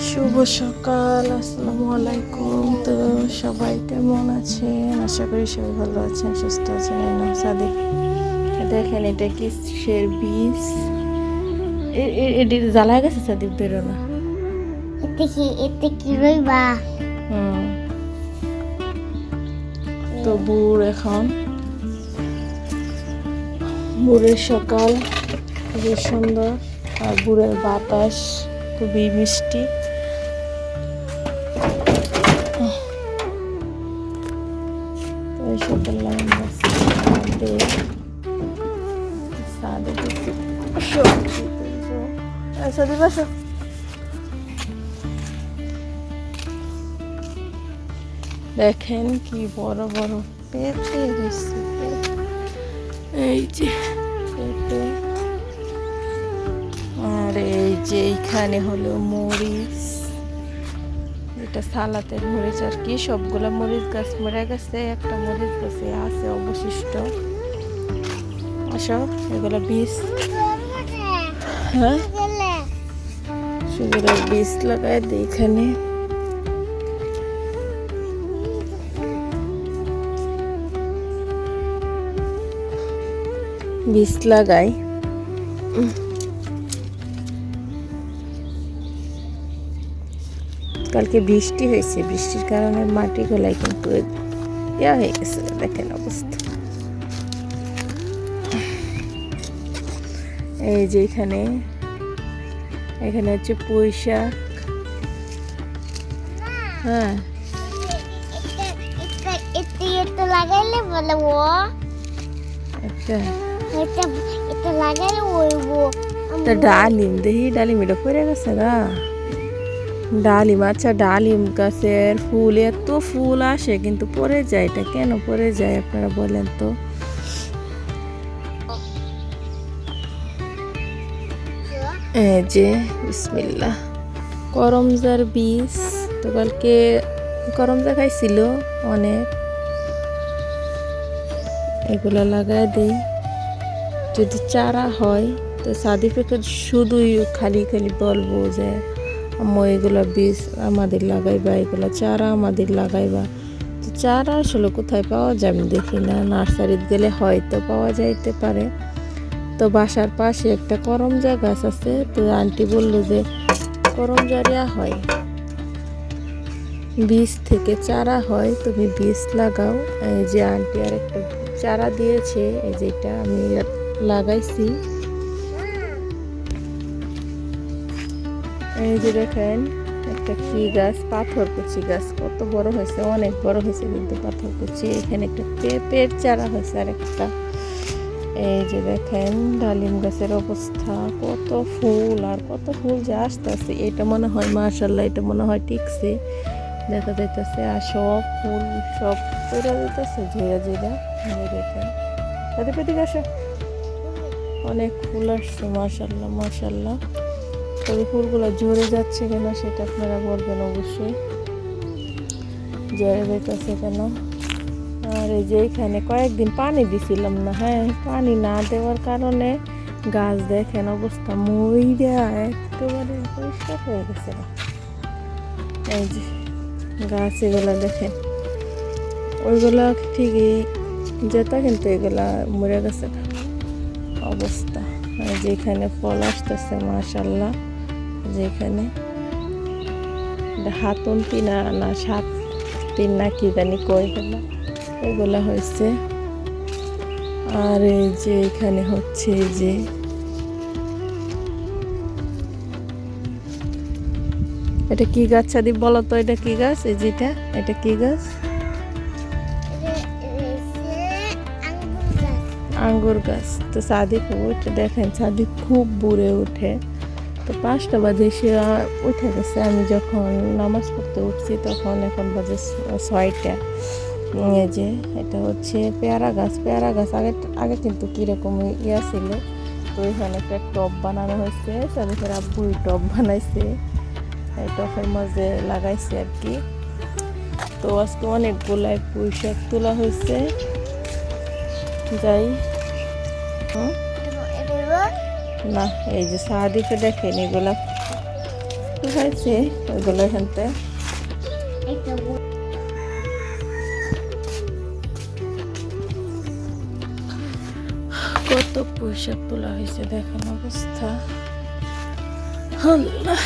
শুভ সকাল, আসসালামু আলাইকুম। তো সবাই কেমন আছেন? আশা করি সবাই ভালো আছেন, সুস্থ আছেন। এই নাও সাদিক, দেখেন এটা কিসের বীজ। এটি জ্বালায় গেছে সাদিক, বেরো না। এতে কি রইবা? হুম, তো বুড় এখন বুড়ের সকাল খুবই সুন্দর, আর বুড়ের বাতাস খুবই মিষ্টি। তো এই সকালে আমরা সাদে কিছু সবজি তুলবো। সাদে বাসো, দেখেন কি বড় বড় পেঁপে হয়েছে। এই যে পেঁপে, আর এই যে এইখানে হলো মরিচ, এটা সালাতের মরিচ আর কি। সবগুলো মরিচ গাছ মরে গেছে, একটা মরিচ গাছে আছে অবশিষ্ট। আসো, এগুলো বীজ, হ্যাঁ সেগুলো বীজ লাগাই দিই এখানে। বীজ লাগাই। কালকে বৃষ্টি হয়েছে, বৃষ্টির কারণে মাটি গলায় কিন্তু ইয়া হয়ে গেছে, দেখেন অবস্থা। এই যে এখানে হচ্ছে পুঁই শাক। হ্যাঁ, এটা লাগাইলে বলে ও একটা এটা লাগাইলে ওইবো। ডালিম, দেখি ডালিম এটা পড়ে গেছে গা। ডালিম, আচ্ছা ডালিম গাছের ফুল, এত ফুল আসে কিন্তু পড়ে যায়, এটা কেন পড়ে যায় আপনারা বলেন তো? এই যে বিসমিল্লাহ, করমজার বীজ। তো কালকে করমজা খাইছিল অনেক, এগুলো লাগাই দেই। যদি চারা হয় তো সাদিফেকে শুধুই খালি খালি বলবো যে আম্মু এগুলো বীজ আমাদের লাগাইবা, এগুলো চারা আমাদের লাগাইবা। তো চারা আসলে কোথায় পাওয়া যায় আমি দেখি না, নার্সারিতে গেলে হয়তো পাওয়া যাইতে পারে। তো বাসার পাশে একটা করমজা গাছ আছে, তো আন্টি বললো যে করমজারিয়া হয়, বীজ থেকে চারা হয়, তুমি বীজ লাগাও। এই যে আন্টি আর একটা চারা দিয়েছে, এই যেটা আমি লাগাইছি। এই যে দেখেন একটা কি গাছ, পাথরকুচি গাছ, কত বড় হয়েছে, অনেক বড় হয়েছে কিন্তু পাথরকুচি। এখানে একটা পেঁপের চারা হয়েছে আর একটা। এই যে দেখেন ডালিম গাছের অবস্থা, কত ফুল আর কত ফুল যে আসতেছে। এটা মনে হয় মাশাআল্লাহ, এটা মনে হয় টিকছে, দেখা যাইতেছে। আর সব ফুল সব পড়ে যেতেছে ঝেড়ে ঝেড়ে। দেখেন তাদের পেটে আসে, অনেক ফুল আসছে মাশাআল্লাহ মাশাআল্লাহ। তবে ফুলগুলো ঝরে যাচ্ছে কেন সেটা আপনারা বলবেন অবশ্যই, ঝরে যাইতেছে কেন। আর এই যে এখানে কয়েকদিন পানি দিছিলাম না, হ্যাঁ পানি না দেওয়ার কারণে গাছ দেখেন অবস্থা, মইরা একেবারে পরিষ্কার হয়ে গেছে। এই যে গাছ এগুলা দেখেন, ওইগুলা ঠিকই যেটা, কিন্তু এগুলা মরে গেছে অবস্থা। আর যেখানে ফল আসতেছে মাশাআল্লাহ, যেখানে হাতুন তিনা না সাত তিন না কি জানি কই গেলা, ওইগুলা হয়েছে। আর এই যে এখানে হচ্ছে যে এটা কি গাছ সাদি বলো তো, এটা কি গাছ? এই যেটা, এটা কি গাছ? আঙ্গুর গাছ। তো সাদিক উঠে, দেখেন সাদিক খুব বুড়ে উঠে। তো 5টা বাজে সে উঠে গেছে, আমি যখন নামাজ পড়তে উঠছি তখন, এখন বাজে 6টা। এই যে এটা হচ্ছে পেয়ারা গাছ। পেয়ারা গাছ আগে আগে কিন্তু কীরকম ইয়া ছিল। তো এখানে একটা টব বানানো হয়েছে, সাদিকের আব্বু টব বানাইছে, এই টবের মাঝে লাগাইছে আর কি। তো আজকে অনেকগুলাই পুঁই শাক তোলা হয়েছে। যাই না, এই যে সাদিকে দেখেন এগুলা হয়েছে ওইগুলো এখানতে এটা কত পয়সা তোলা হয়েছে দেখেন অবস্থা আল্লাহ